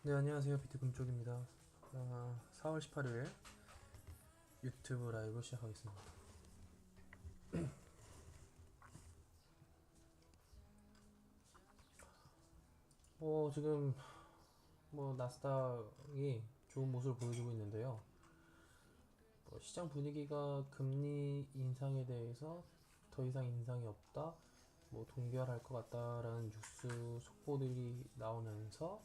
네, 안녕하세요. 비트금쪽입니다. 4월 18일 유튜브 라이브 시작하겠습니다. 지금 나스닥이 좋은 모습을 보여주고 있는데요. 시장 분위기가 금리 인상에 대해서 더 이상 인상이 없다, 동결할 것 같다라는 뉴스 속보들이 나오면서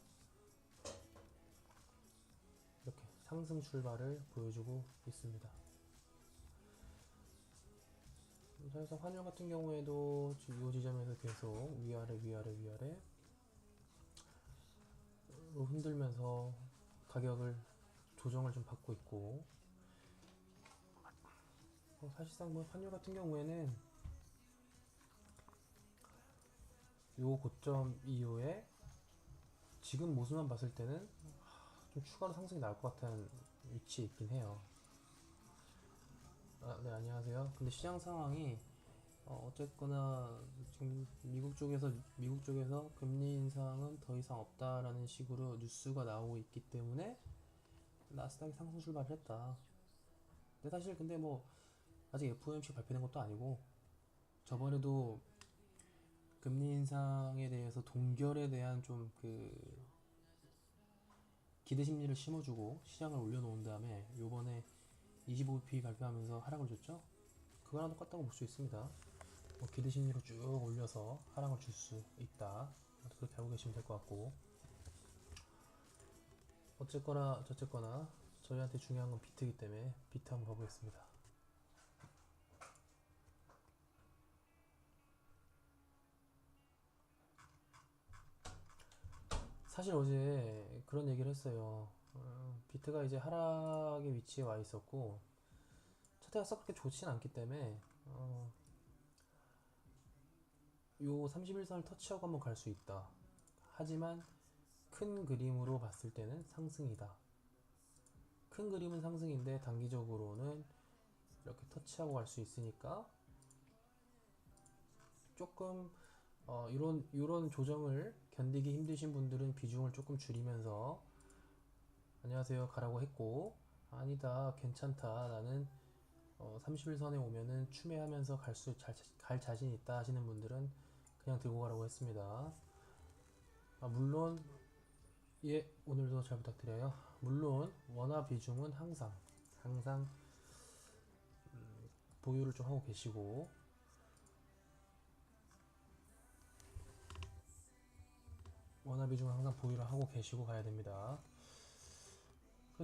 이렇게 상승 출발을 보여주고 있습니다. 그래서 환율 같은 경우에도 지금 이 지점에서 계속 위아래 흔들면서 가격을 조정을 좀 받고 있고, 사실상 환율 같은 경우에는 요 고점 이후에 지금 모습만 봤을 때는 좀 추가로 상승이 나올 것 같은 위치에 있긴 해요. 네, 안녕하세요. 근데 시장 상황이 어쨌거나 지금 미국 쪽에서 금리 인상은 더 이상 없다라는 식으로 뉴스가 나오고 있기 때문에 나스닥이 상승 출발을 했다. 근데 사실 아직 FOMC 발표된 것도 아니고, 저번에도 금리 인상에 대해서 동결에 대한 좀 기대 심리를 심어주고 시장을 올려놓은 다음에 요번에 25p 발표하면서 하락을 줬죠. 그거랑 똑같다고 볼 수 있습니다. 기대 심리로 쭉 올려서 하락을 줄 수 있다, 그렇게 알고 계시면 될 것 같고, 어쨌거나 저쨌거나 저희한테 중요한 건 비트이기 때문에 비트 한번 가보겠습니다. 사실 어제 그런 얘기를 했어요. 비트가 이제 하락의 위치에 와 있었고 차트가 썩 그렇게 좋진 않기 때문에 요 31선을 터치하고 한번 갈 수 있다. 하지만 큰 그림으로 봤을 때는 상승이다. 큰 그림은 상승인데 단기적으로는 이렇게 터치하고 갈 수 있으니까 조금 이런 조정을 견디기 힘드신 분들은 비중을 조금 줄이면서 안녕하세요 가라고 했고, 아니다 괜찮다 나는 31선에 오면은 추매하면서 갈 자신 있다 하시는 분들은 그냥 들고 가라고 했습니다. 물론 오늘도 잘 부탁드려요. 물론 원화 비중은 항상 보유를 좀 하고 계시고, 원화 비중은 항상 보유를 하고 계시고 가야 됩니다.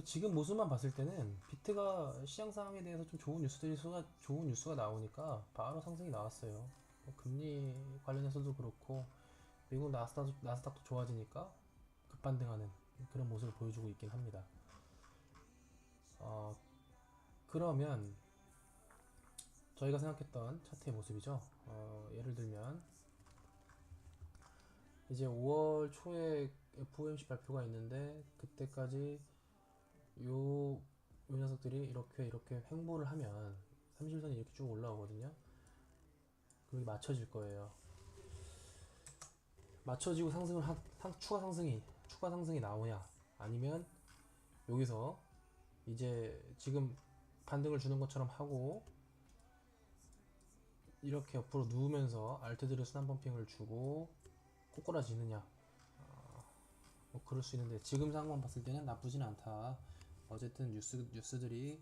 지금 모습만 봤을 때는 비트가 시장 상황에 대해서 좀 좋은 뉴스가 나오니까 바로 상승이 나왔어요. 금리 관련해서도 그렇고 미국 나스닥도 좋아지니까 급반등하는 그런 모습을 보여주고 있긴 합니다. 그러면 저희가 생각했던 차트의 모습이죠. 예를 들면 이제 5월 초에 FOMC 발표가 있는데 그때까지 요 녀석들이 이렇게 횡보를 하면 30일선이 이렇게 쭉 올라오거든요. 그게 맞춰질 거예요. 맞춰지고 추가 상승이 나오냐, 아니면 여기서 이제 지금 반등을 주는 것처럼 하고 이렇게 옆으로 누우면서 알트들의 순환 펌핑을 주고 꼬꾸라지느냐, 그럴 수 있는데 지금 상황만 봤을 때는 나쁘진 않다. 어쨌든 뉴스들이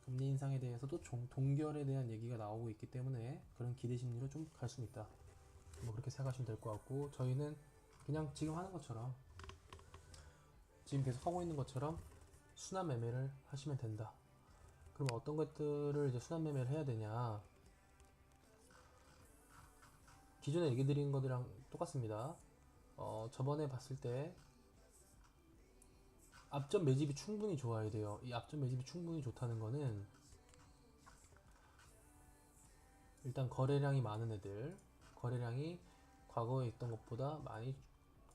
금리 인상에 대해서도 동결에 대한 얘기가 나오고 있기 때문에 그런 기대 심리로 좀 갈 수 있다. 그렇게 생각하시면 될 것 같고, 저희는 그냥 지금 하는 것처럼, 지금 계속 하고 있는 것처럼 순환 매매를 하시면 된다. 그럼 어떤 것들을 이제 순환 매매를 해야 되냐? 기존에 얘기 드린 것들이랑 똑같습니다. 저번에 봤을 때 앞전 매집이 충분히 좋아야 돼요. 이 앞전 매집이 충분히 좋다는 거는 일단 거래량이 많은 애들, 거래량이 과거에 있던 것보다 많이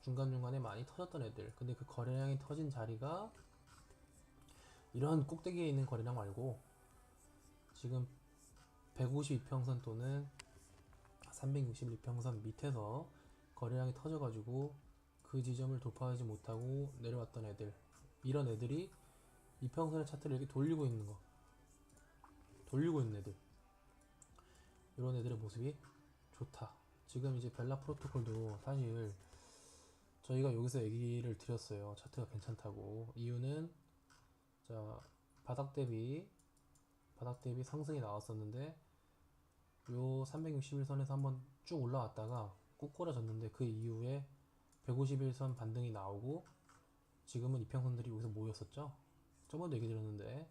중간중간에 많이 터졌던 애들, 근데 그 거래량이 터진 자리가 이런 꼭대기에 있는 거래량 말고 지금 152평선 또는 361평선 밑에서 거래량이 터져가지고 그 지점을 돌파하지 못하고 내려왔던 애들, 이런 애들이 이평선의 차트를 이렇게 돌리고 있는 거, 돌리고 있는 애들, 이런 애들의 모습이 좋다. 지금 이제 벨라 프로토콜도 사실 저희가 여기서 얘기를 드렸어요. 차트가 괜찮다고. 이유는 자, 바닥 대비 상승이 나왔었는데 요 361선에서 한번 쭉 올라왔다가 꼬꾸라졌는데 그 이후에 151선 반등이 나오고 지금은 이평선들이 여기서 모였었죠. 저번도 얘기 드렸는데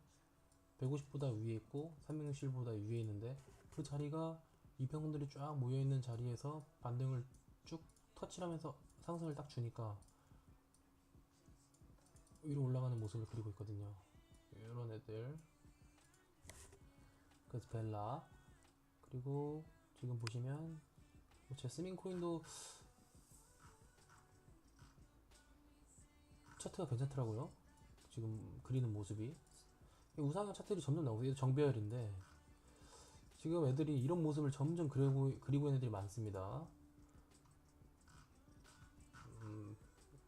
150보다 위에 있고 361보다 위에 있는데 그 자리가 이평선들이 쫙 모여있는 자리에서 반등을 쭉 터치하면서 상승을 딱 주니까 위로 올라가는 모습을 그리고 있거든요. 이런 애들. 그래서 벨라, 그리고 지금 보시면 제스민 코인도 차트가 괜찮더라고요. 지금 그리는 모습이 우상향 차트들이 점점 나오고, 얘도 정배열인데 지금 애들이 이런 모습을 점점 그리고 있는 애들이 많습니다.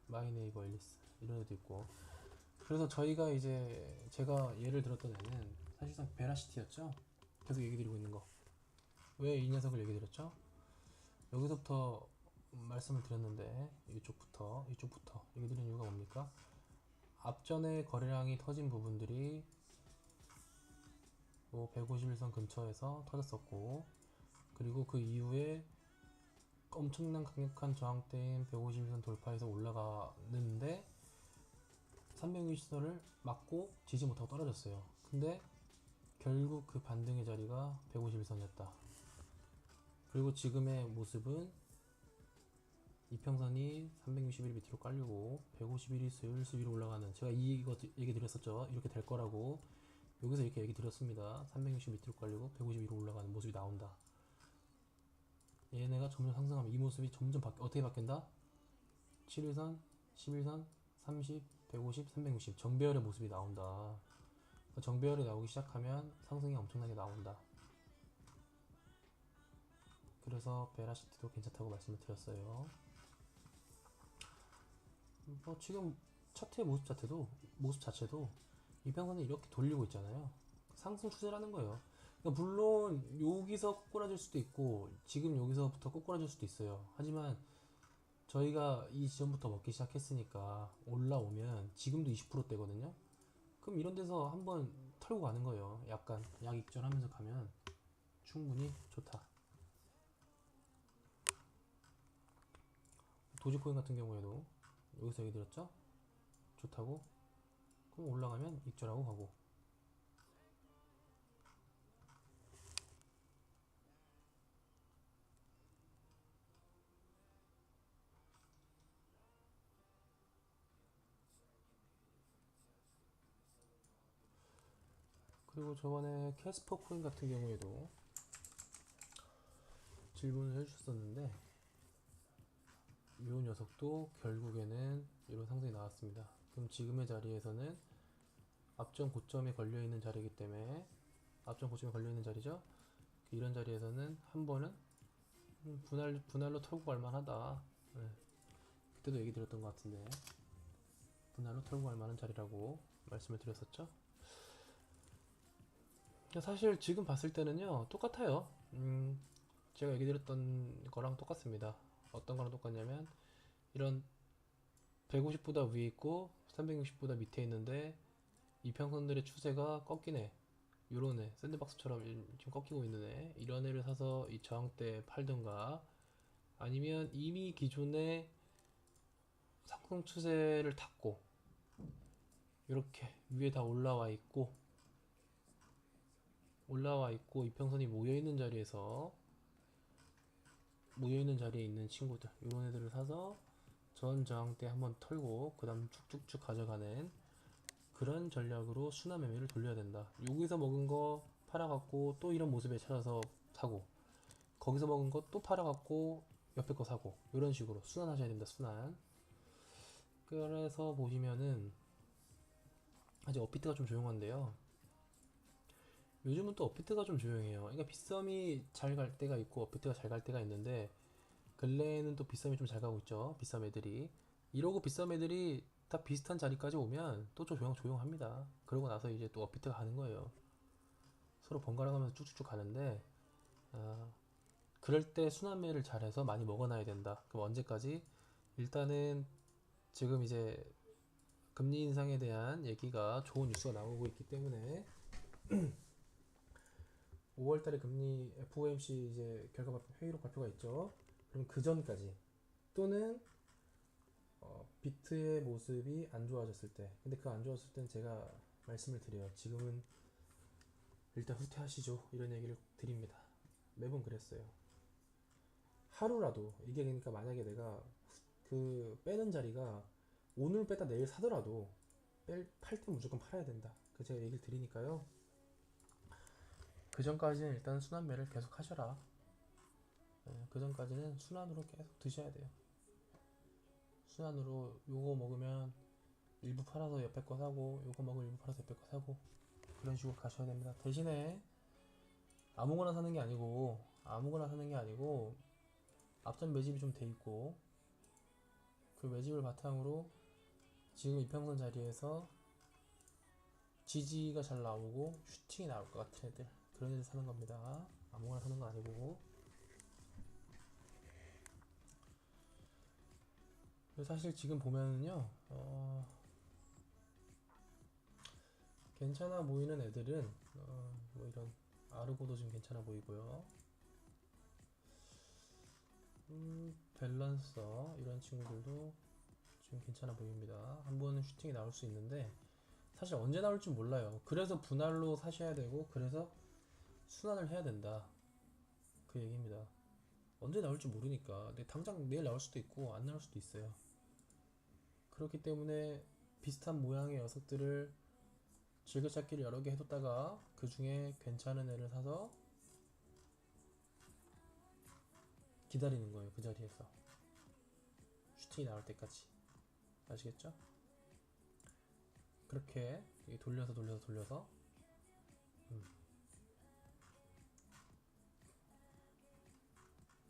마이네이버 앨리스 이런 애도 있고. 그래서 저희가 이제 제가 예를 들었던 애는 사실상 베라시티였죠. 계속 얘기 드리고 있는 거. 왜 이 녀석을 얘기 드렸죠? 여기서부터 말씀을 드렸는데 이쪽부터 얘기 드린 이유가 뭡니까? 앞전에 거래량이 터진 부분들이 뭐 151선 근처에서 터졌었고, 그리고 그 이후에 엄청난 강력한 저항대인 151선 돌파해서 올라가는데 360선을 맞고 지지 못하고 떨어졌어요. 근데 결국 그 반등의 자리가 151선이었다. 그리고 지금의 모습은 이평선이 361 밑으로 깔리고 151이 슬슬 위로 올라가는, 제가 이거 얘기 드렸었죠. 이렇게 될 거라고. 여기서 이렇게 얘기 드렸습니다. 360 밑으로 깔리고 150 위로 올라가는 모습이 나온다. 얘네가 점점 상승하면 이 모습이 점점 어떻게 바뀐다? 7일선, 11선, 30, 150, 360 정배열의 모습이 나온다. 정배열이 나오기 시작하면 상승이 엄청나게 나온다. 그래서 베라시티도 괜찮다고 말씀을 드렸어요. 뭐 지금 차트의 모습 자체도 이평선이 이렇게 돌리고 있잖아요. 상승 추세라는 거예요. 그러니까 물론 여기서 꼬꾸라질 수도 있고 지금 여기서부터 꼬꾸라질 수도 있어요. 하지만 저희가 이 지점부터 먹기 시작했으니까 올라오면 지금도 20%대거든요. 그럼 이런 데서 한번 털고 가는 거예요. 약간 약익전하면서 가면 충분히 좋다. 도지코인 같은 경우에도 여기서 얘기 드렸죠? 좋다고. 그럼 올라가면 익절하고 가고. 그리고 저번에 캐스퍼 코인 같은 경우에도 질문을 해주셨었는데 이 녀석도 결국에는 이런 상승이 나왔습니다. 그럼 지금의 자리에서는 앞전 고점에 걸려있는 자리이기 때문에, 앞전 고점에 걸려있는 자리죠. 이런 자리에서는 한 번은 분할로 털고 갈 만하다. 네. 그때도 얘기 드렸던 것 같은데 분할로 털고 갈 만한 자리라고 말씀을 드렸었죠. 사실 지금 봤을 때는요 똑같아요. 제가 얘기 드렸던 거랑 똑같습니다. 어떤 거랑 똑같냐면 이런 150보다 위에 있고 360보다 밑에 있는데 이평선들의 추세가 꺾이네, 요런 애, 샌드박스처럼 지금 꺾이고 있는 애, 이런 애를 사서 이 저항대 팔든가, 아니면 이미 기존의 상승 추세를 탔고 이렇게 위에 다 올라와 있고 이평선이 모여있는 자리에 있는 친구들, 이런 애들을 사서 전 저항대 한번 털고 그 다음 쭉쭉쭉 가져가는 그런 전략으로 순환 매매를 돌려야 된다. 여기서 먹은 거 팔아갖고 또 이런 모습에 찾아서 사고, 거기서 먹은 거 또 팔아갖고 옆에 거 사고, 이런 식으로 순환하셔야 됩니다. 순환. 그래서 보시면은 아직 업비트가 좀 조용한데요. 요즘은 또 업비트가 좀 조용해요. 그러니까 빗썸이 잘 갈 때가 있고 업비트가 잘 갈 때가 있는데 근래에는 또 빗썸이 좀 잘 가고 있죠. 빗썸 애들이. 이러고 비썸 애들이 다 비슷한 자리까지 오면 또 조용합니다. 그러고 나서 이제 또 업비트가 가는 거예요. 서로 번갈아 가면서 쭉쭉쭉 가는데, 아, 그럴 때 순환매를 잘해서 많이 먹어놔야 된다. 그럼 언제까지? 일단은 지금 이제 금리 인상에 대한 얘기가 좋은 뉴스가 나오고 있기 때문에 5월달에 금리 FOMC 이제 회의록 발표가 있죠. 그럼 그 전까지 또는 비트의 모습이 안 좋아졌을 때, 근데 그 안 좋아졌을 때는 제가 말씀을 드려요. 지금은 일단 후퇴하시죠. 이런 얘기를 드립니다. 매번 그랬어요. 하루라도 이게 그러니까 만약에 내가 그 빼는 자리가 오늘 뺐다 내일 사더라도 팔 때 무조건 팔아야 된다. 그 제가 얘기를 드리니까요. 그 전까지는 일단 순환매를 계속 하셔라. 그 전까지는 순환으로 계속 드셔야 돼요. 순환으로 요거 먹으면 일부 팔아서 옆에 거 사고, 요거 먹으면 일부 팔아서 옆에 거 사고, 그런 식으로 가셔야 됩니다. 대신에 아무거나 사는 게 아니고 앞전 매집이 좀 돼 있고, 그 매집을 바탕으로 지금 이평선 자리에서 지지가 잘 나오고 슈팅이 나올 것 같은 애들, 그런 애들 사는 겁니다. 아무거나 사는 거 아니고. 사실 지금 보면은요, 괜찮아 보이는 애들은 뭐 이런 아르고도 좀 괜찮아 보이고요. 밸런서 이런 친구들도 좀 괜찮아 보입니다. 한 번은 슈팅이 나올 수 있는데 사실 언제 나올지 몰라요. 그래서 분할로 사셔야 되고, 그래서 순환을 해야 된다, 그 얘기입니다. 언제 나올지 모르니까. 근데 당장 내일 나올 수도 있고 안 나올 수도 있어요. 그렇기 때문에 비슷한 모양의 녀석들을 즐겨찾기를 여러 개 해뒀다가 그 중에 괜찮은 애를 사서 기다리는 거예요. 그 자리에서 슈팅이 나올 때까지. 아시겠죠? 그렇게 돌려서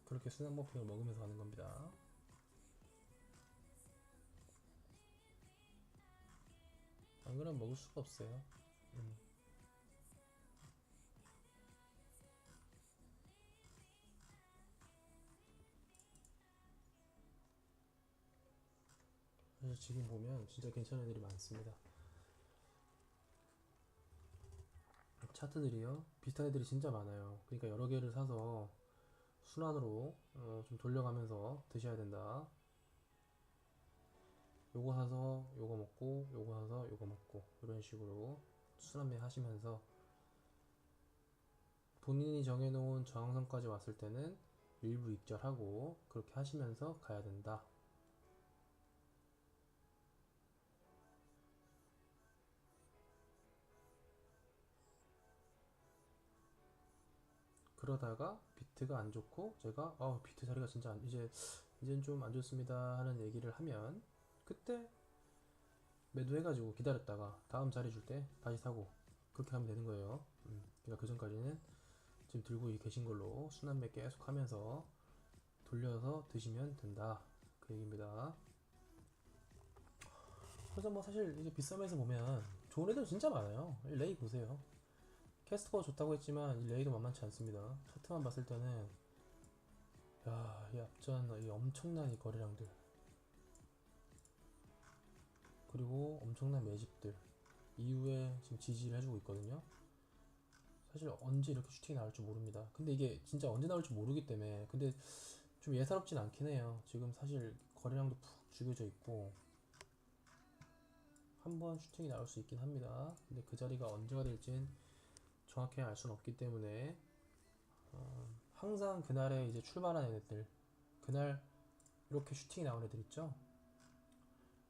그렇게 순환 버핑을 먹으면서 하는 겁니다. 안 그러면 먹을 수가 없어요. 음. 그래서 지금 보면 진짜 괜찮은 애들이 많습니다. 차트들이요, 비슷한 애들이 진짜 많아요. 그러니까 여러 개를 사서 순환으로 좀 돌려가면서 드셔야 된다. 요거 사서 요거 먹고, 요거 사서 요거 먹고, 이런 식으로 순환매 하시면서 본인이 정해놓은 저항선까지 왔을 때는 일부 익절하고, 그렇게 하시면서 가야 된다. 그러다가 비트가 안 좋고 제가 비트 자리가 진짜 이젠 좀 안 좋습니다 하는 얘기를 하면, 그때 매도해가지고 기다렸다가 다음 자리 줄 때 다시 사고, 그렇게 하면 되는 거예요. 그러니까 그 전까지는 지금 들고 계신 걸로 순환매 계속 하면서 돌려서 드시면 된다, 그 얘기입니다. 그래서 뭐 사실 이제 비싸면서 보면 좋은 애들 진짜 많아요. 레이 보세요. 캐스터가 좋다고 했지만 이 레이도 만만치 않습니다. 차트만 봤을 때는 이 앞전 이 엄청난 이 거래량들, 그리고 엄청난 매집들 이후에 지금 지지를 해주고 있거든요. 사실 언제 이렇게 슈팅이 나올 줄 모릅니다. 근데 이게 진짜 언제 나올지 모르기 때문에, 근데 좀 예사롭진 않긴 해요. 지금 사실 거래량도 푹 죽여져 있고 한번 슈팅이 나올 수 있긴 합니다. 근데 그 자리가 언제가 될진 정확히 알 수는 없기 때문에 항상 그날에 이제 출발한 애들, 그날 이렇게 슈팅이 나온 애들 있죠.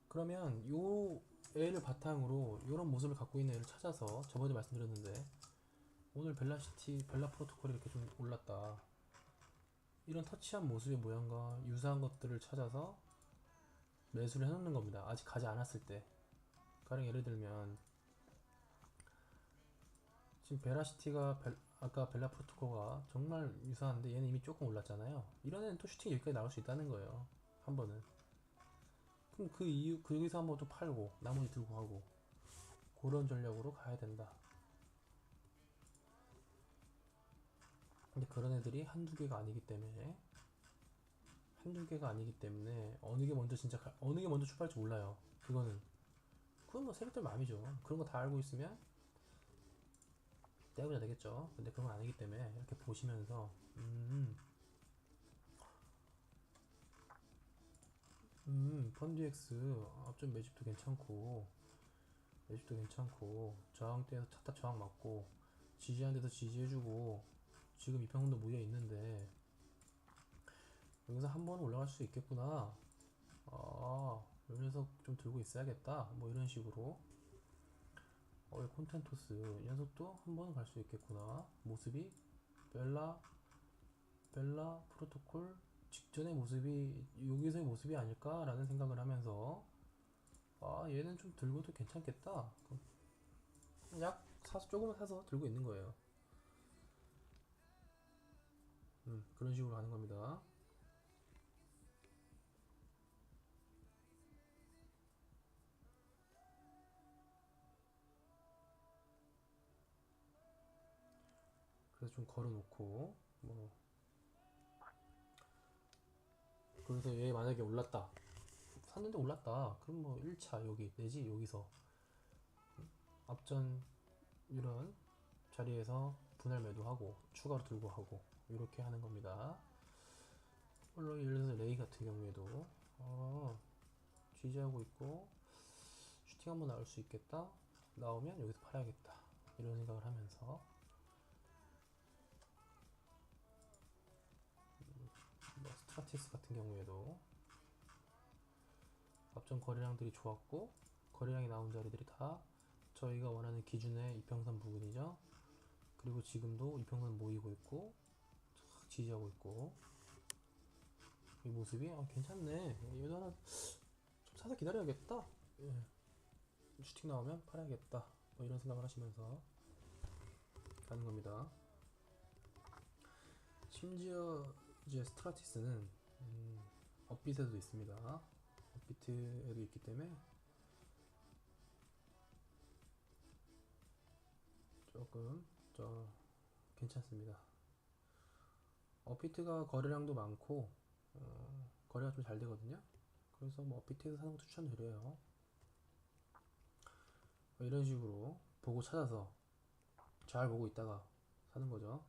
그러면 요 애를 바탕으로 이런 모습을 갖고 있는 애를 찾아서, 저번에 말씀드렸는데 오늘 벨라 프로토콜이 이렇게 좀 올랐다, 이런 터치한 모습의 모양과 유사한 것들을 찾아서 매수를 해놓는 겁니다. 아직 가지 않았을 때. 가령 예를 들면 지금 아까 벨라 프로토콜과 정말 유사한데 얘는 이미 조금 올랐잖아요. 이런 애는 또 슈팅이 여기까지 나올 수 있다는 거예요. 한 번은. 그럼 그 이유 거기서 한번 또 팔고 나머지 들고 가고 그런 전략으로 가야 된다. 근데 그런 애들이 한두 개가 아니기 때문에 어느 게 먼저 어느 게 먼저 출발할지 몰라요. 그건 뭐 세력들 마음이죠. 그런 거 다 알고 있으면 떼어야 되겠죠. 근데 그런 건 아니기 때문에 이렇게 보시면서 펀드X 앞전 매집도 괜찮고 저항대에서 탁탁 저항 맞고 지지하는 데서 지지해주고 지금 이평선도 모여 있는데 여기서 한 번은 올라갈 수 있겠구나. 아, 이 녀석 좀 들고 있어야겠다. 뭐 이런 식으로. 이 콘텐토스 이 녀석도 한 번은 갈 수 있겠구나. 모습이 벨라 프로토콜 직전의 모습이 여기서의 모습이 아닐까라는 생각을 하면서 얘는 좀 들고도 괜찮겠다. 약 사서 조금만 사서 들고 있는 거예요. 그런 식으로 하는 겁니다. 그래서 좀 걸어놓고 뭐 그래서 얘 만약에 올랐다 샀는데 올랐다 그럼 뭐 1차 여기 내지 여기서 앞전 이런 자리에서 분할 매도하고 추가로 들고 하고 이렇게 하는 겁니다. 물론 예를 들어서 레이 같은 경우에도 지지하고 있고 슈팅 한번 나올 수 있겠다. 나오면 여기서 팔아야겠다. 이런 생각을 하면서 뭐 스트라티스 같은 경우에도 앞전 거래량들이 좋았고 거래량이 나온 자리들이 다 저희가 원하는 기준의 이평선 부분이죠. 그리고 지금도 이평선 모이고 있고 지지하고 있고 이 모습이 괜찮네. 이거 하나 좀 사서 기다려야겠다. 예. 슈팅 나오면 팔아야겠다. 뭐 이런 생각을 하시면서 가는 겁니다. 심지어 이제 스트라티스는 업빗에도 있습니다. 업비트에도 있기 때문에 조금 괜찮습니다. 업비트가 거래량도 많고 거래가 좀 잘 되거든요. 그래서 뭐 업비트에서 사는 것도 추천드려요. 뭐 이런 식으로 보고 찾아서 잘 보고 있다가 사는 거죠.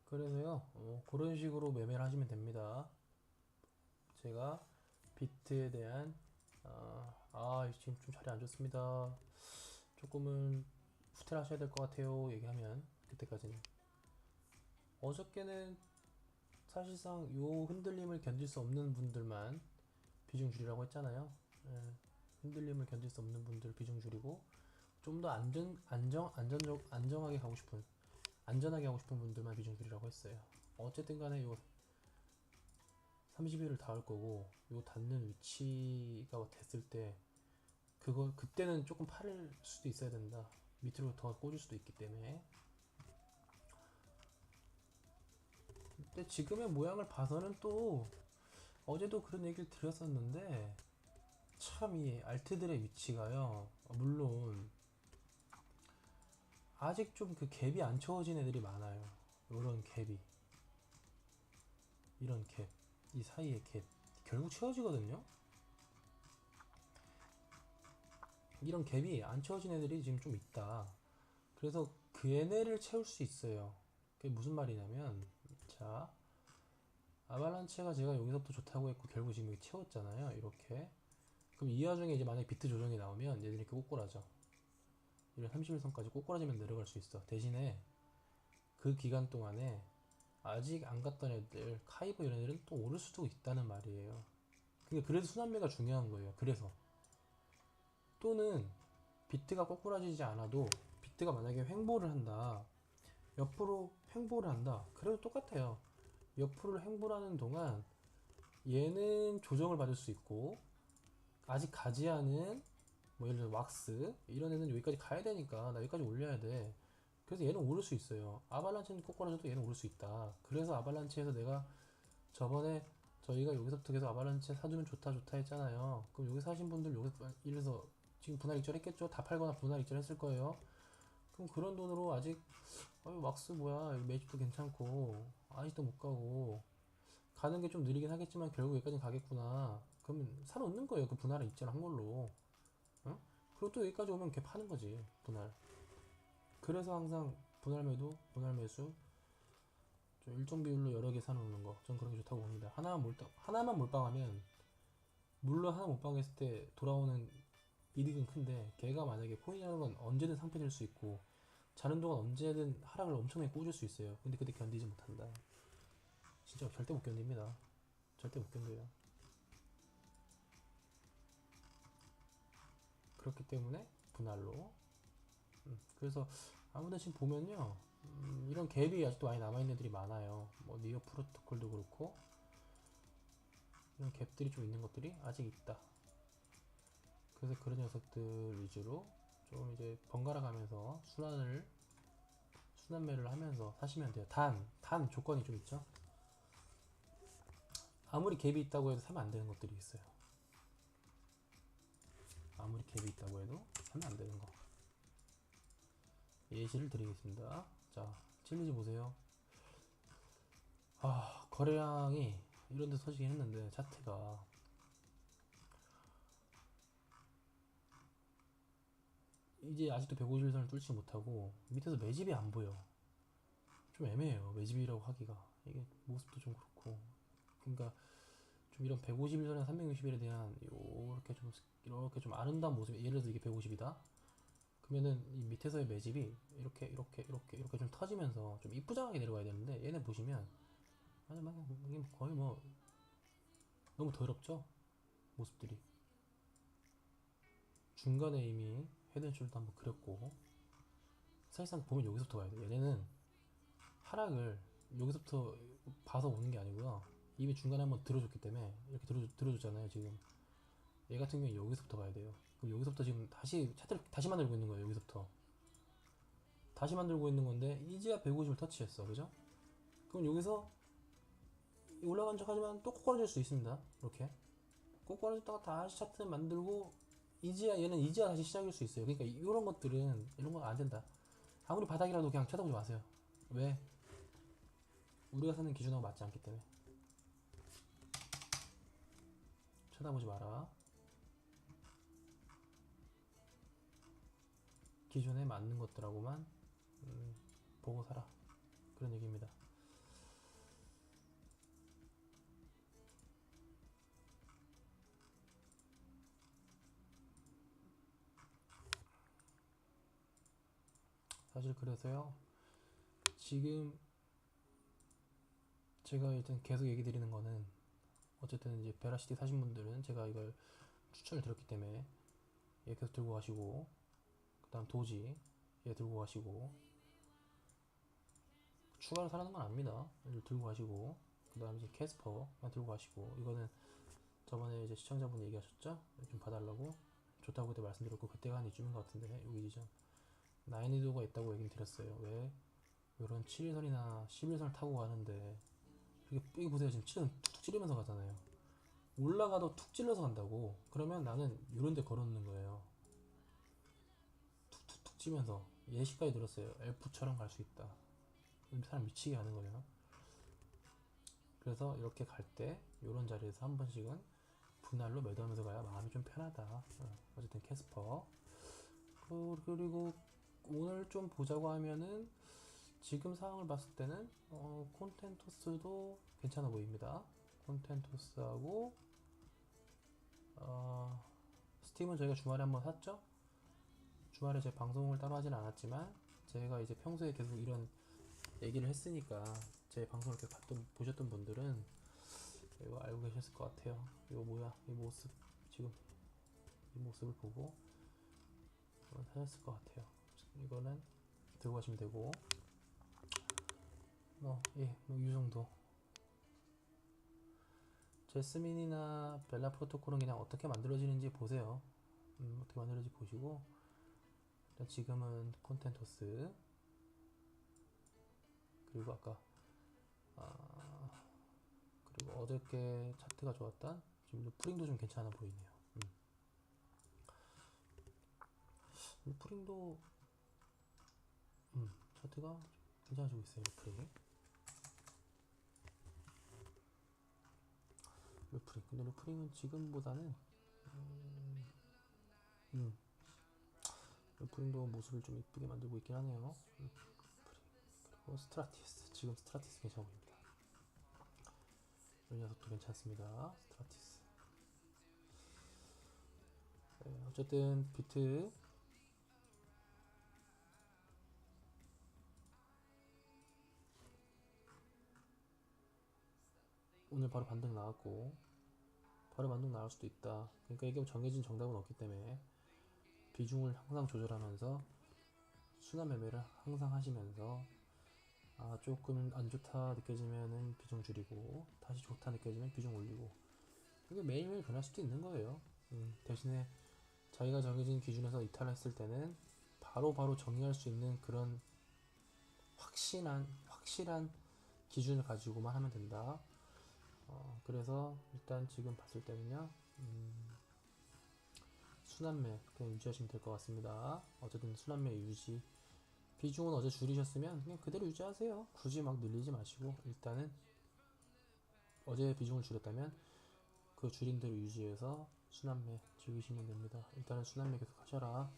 그래서요 그런 식으로 매매를 하시면 됩니다. 제가 비트에 대한 지금 좀 자리 안 좋습니다. 조금은 후퇴를 하셔야 될 것 같아요. 얘기하면 그때까지는 어저께는 사실상 요 흔들림을 견딜 수 없는 분들만 비중 줄이라고 했잖아요. 예, 흔들림을 견딜 수 없는 분들 비중 줄이고 좀 더 안전하게 하고 싶은 분들만 비중 줄이라고 했어요. 어쨌든 간에 요 30일을 닿을 거고 요 닿는 위치가 됐을 때 그때는 조금 팔을 수도 있어야 된다. 밑으로 더 꽂을 수도 있기 때문에. 근데 지금의 모양을 봐서는 또 어제도 그런 얘기를 드렸었는데 참 이 알트들의 위치가요. 물론 아직 좀 그 갭이 안 채워진 애들이 많아요. 이런 갭이 이런 갭, 이 사이의 갭 결국 채워지거든요. 이런 갭이 안 채워진 애들이 지금 좀 있다. 그래서 그 얘네를 채울 수 있어요. 그게 무슨 말이냐면 자 아발란체가 제가 여기서부터 좋다고 했고 결국 지금 여기 채웠잖아요. 이렇게 그럼 이 와중에 이제 만약에 비트 조정이 나오면 얘들이 이렇게 꼬꾸라져. 이런 31선까지 꼬꾸라지면 내려갈 수 있어. 대신에 그 기간 동안에 아직 안 갔던 애들 카이브 이런 애들은 또 오를 수도 있다는 말이에요. 근데 그래도 순환매가 중요한 거예요. 그래서 또는 비트가 꼬꾸라지지 않아도 비트가 만약에 횡보를 한다. 옆으로 횡보를 한다. 그래도 똑같아요. 옆으로 횡보를 하는 동안 얘는 조정을 받을 수 있고 아직 가지 않은 뭐 예를 들어 왁스 이런 애는 여기까지 가야 되니까 나 여기까지 올려야 돼. 그래서 얘는 오를 수 있어요. 아발란체는 꼬꾸라져도 얘는 오를 수 있다. 그래서 아발란체에서 내가 저번에 저희가 여기서부터 계속 아발란체 사주면 좋다 좋다 했잖아요. 그럼 여기 사신 분들 여기서 이래서 지금 분할 익절 했겠죠? 다 팔거나 분할 익절 했을 거예요. 그럼 그런 돈으로 아직 왁스 뭐야 매집도 괜찮고 아직도 못 가고 가는 게 좀 느리긴 하겠지만 결국 여기까지 가겠구나. 그러면 사놓는 거예요. 그 분할을 익절한 걸로. 어? 그리고 또 여기까지 오면 걔 파는 거지 분할. 그래서 항상 분할 매도, 분할 매수 좀 일정 비율로 여러 개 사놓는 거. 전 그런 게 좋다고 봅니다. 하나만 몰빵하면 물론 하나 몰빵했을 때 돌아오는 이득은 큰데 걔가 만약에 코인이라는 건 언제든 상패될 수 있고 자는 동안 언제든 하락을 엄청나게 꽂을 수 있어요. 근데 그때 견디지 못한다. 진짜 절대 못 견딥니다. 절대 못 견뎌요. 그렇기 때문에 분할로. 그래서 아무튼 지금 보면요. 이런 갭이 아직도 많이 남아있는 애들이 많아요. 뭐 니어 프로토콜도 그렇고 이런 갭들이 좀 있는 것들이 아직 있다. 그래서 그런 녀석들 위주로 좀 이제 번갈아 가면서 순환매를 하면서 사시면 돼요. 단 조건이 좀 있죠. 아무리 갭이 있다고 해도 사면 안 되는 것들이 있어요. 아무리 갭이 있다고 해도 사면 안 되는 거. 예시를 드리겠습니다. 자, 칠리지 보세요. 거래량이 이런 데 서지긴 했는데 차트가 이제 아직도 150일선을 뚫지 못하고 밑에서 매집이 안 보여. 좀 애매해요. 매집이라고 하기가. 이게 모습도 좀 그렇고. 그러니까 좀 이런 150일선이나 360일에 대한 이렇게 좀 아름다운 모습. 예를 들어 이게 150이다. 그러면은 이 밑에서의 매집이 이렇게 좀 터지면서 좀 이쁘장하게 내려가야 되는데 얘네 보시면 아니 막 이게 거의 뭐 너무 더럽죠 모습들이. 중간에 이미 헤드앤숄더 한번 그렸고 사실상 보면 여기서부터 가야 돼. 얘네는 하락을 여기서부터 봐서 오는 게 아니고요. 이미 중간에 한번 들어줬기 때문에 이렇게 들어줬잖아요 지금. 얘 같은 경우에 여기서부터 가야 돼요. 그럼 여기서부터 지금 다시 차트를 다시 만들고 있는 거예요. 여기서부터 다시 만들고 있는 건데 이제야 150을 터치했어, 그죠? 그럼 여기서 올라간 척 하지만 또 꼬꾸라질 수 있습니다. 이렇게 꼬꾸라졌다가 다시 차트 만들고 얘는 이제야 다시 시작일 수 있어요. 그러니까 이런 것들은 이런 건 안 된다. 아무리 바닥이라도 그냥 쳐다보지 마세요. 왜? 우리가 사는 기준하고 맞지 않기 때문에 쳐다보지 마라. 기준에 맞는 것들하고만 보고 살아. 그런 얘기입니다. 사실 그래서요. 지금 제가 일단 계속 얘기 드리는 거는 어쨌든 이제 베라시티 사신 분들은 제가 이걸 추천을 드렸기 때문에 얘 계속 들고 가시고 그 다음 도지 얘 들고 가시고 추가로 사라는 건 아닙니다. 얘를 들고 가시고 그 다음 이제 캐스퍼 들고 가시고 이거는 저번에 이제 시청자분이 얘기하셨죠? 좀 봐달라고 좋다고 그때 말씀드렸고 그때가 한 이쯤인 것 같은데 여기 지점 난이도가 있다고 얘기를 드렸어요. 왜? 이런 7일선이나 11선을 타고 가는데 여기 보세요. 지금 7은 툭툭 찌르면서 가잖아요. 올라가도 툭 찔러서 간다고. 그러면 나는 이런 데 걸어놓는 거예요. 툭툭툭 치면서 예시까지 들었어요. 엘프처럼 갈 수 있다. 사람 미치게 하는 거예요. 그래서 이렇게 갈 때 이런 자리에서 한 번씩은 분할로 매도하면서 가야 마음이 좀 편하다. 어쨌든 캐스퍼. 그리고 오늘 좀 보자고 하면은 지금 상황을 봤을 때는 콘텐토스도 괜찮아 보입니다. 콘텐토스하고 스팀은 저희가 주말에 한번 샀죠. 주말에 제 방송을 따로 하진 않았지만 제가 이제 평소에 계속 이런 얘기를 했으니까 제 방송을 이렇게 보셨던 분들은 이거 알고 계셨을 것 같아요. 이거 뭐야 이 모습 지금 이 모습을 보고 하셨을 것 같아요. 이거는 들고 가시면 되고 뭐이 정도. 제스민이나 벨라 프로토콜은 그냥 어떻게 만들어지는지 보세요. 어떻게 만들어지는지 보시고, 일단 지금은 콘텐토스, 그리고 아까 아, 그리고 어저께 차트가 좋았던 지금 루프링도 좀 괜찮아 보이네요. 루프링도 차트가 괜찮아지고 있어요. 루프링. 근데 루프링은 지금보다는 음, 루프링도 모습을 좀 이쁘게 만들고 있긴 하네요. 그리고 스트라티스. 지금 스트라티스 괜찮아 보입니다. 이 녀석도 괜찮습니다. 스트라티스. 네, 어쨌든 비트 오늘 바로 반등 나왔고, 바로 반등 나올 수도 있다. 그러니까 이게 정해진 정답은 없기 때문에 비중을 항상 조절하면서 순환 매매를 항상 하시면서, 조금 안 좋다 느껴지면은 비중 줄이고, 다시 좋다 느껴지면 비중 올리고, 이게 매일매일 변할 수도 있는 거예요. 대신에 자기가 정해진 기준에서 이탈했을 때는 바로 정의할 수 있는 그런 확실한 기준을 가지고만 하면 된다. 그래서 일단 지금 봤을 때는요, 순환매 그냥 유지하시면 될 것 같습니다. 어쨌든 순환매 유지. 비중은 어제 줄이셨으면 그냥 그대로 유지하세요. 굳이 막 늘리지 마시고, 일단은 어제 비중을 줄였다면 그 줄인 대로 유지해서 순환매 즐기시면 됩니다. 일단은 순환매 계속 하셔라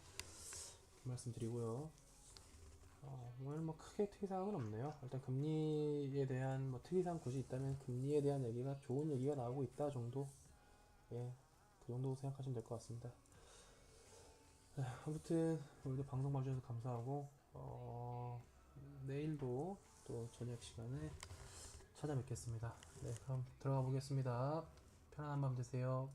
말씀드리고요. 오늘 뭐 크게 특이사항은 없네요. 일단 금리에 대한 뭐 특이사항 굳이 있다면 금리에 대한 얘기가 좋은 얘기가 나오고 있다 정도. 예, 그 정도 생각하시면 될 것 같습니다. 아무튼 오늘도 방송 봐주셔서 감사하고, 내일도 또 저녁 시간에 찾아뵙겠습니다. 네, 그럼 들어가 보겠습니다. 편안한 밤 되세요.